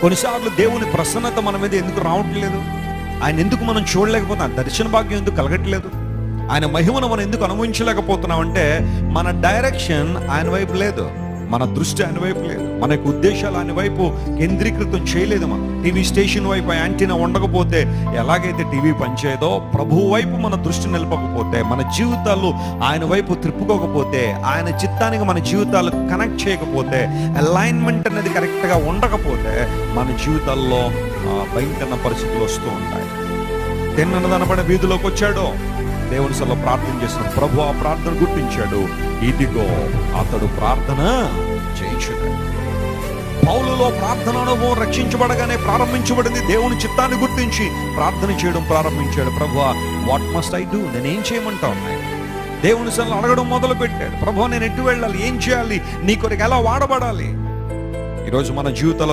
కొన్నిసార్లు దేవుని ప్రసన్నత మన మీద ఎందుకు రావట్లేదు, ఆయన ఎందుకు మనం చూడలేకపోతున్నాం, దర్శన భాగ్యం ఎందుకు కలగట్లేదు, ఆయన మహిమను మనం ఎందుకు అనుభవించలేకపోతున్నాం అంటే మన డైరెక్షన్ ఆయన వైపు లేదు, మన దృష్టి ఆయన వైపు లేదు, మన యొక్క ఉద్దేశాలు ఆయన వైపు కేంద్రీకృతం చేయలేదు. మనం టీవీ స్టేషన్ వైపు యాంటీనా ఉండకపోతే ఎలాగైతే టీవీ పనిచేయదో, ప్రభువు వైపు మన దృష్టి నిలపకపోతే, మన జీవితాలు ఆయన వైపు త్రిప్పుకోకపోతే, ఆయన చిత్తానికి మన జీవితాలు కనెక్ట్ చేయకపోతే, అలైన్మెంట్ అనేది కరెక్ట్గా ఉండకపోతే మన జీవితాల్లో భయంకర పరిస్థితులు వస్తూ ఉంటాయి. తిన్నదనపడే వీధిలోకి వచ్చాడు, దేవుని సభలో ప్రార్థన చేస్తున్నాడు, ప్రభు ఆ ప్రార్థన గుర్తించాడు, ఇదిగో అతడు ప్రార్థన చేయించున్నాడు. పౌలులో ప్రార్థన అనుభవం రక్షించబడగానే ప్రారంభించబడింది. దేవుని చిత్తాన్ని గుర్తించి ప్రార్థన చేయడం ప్రారంభించాడు. ప్రభువా, వాట్ మస్ట్ ఐ డూ, నేనేం చేయమంటావు? దేవుని సభలో అడగడం మొదలు పెట్టాడు. ప్రభువా, నేను ఎటు వెళ్ళాలి, ఏం చేయాలి, నీ కొరకు ఎలా వాడబడాలి? ఈరోజు మన జీవితంలో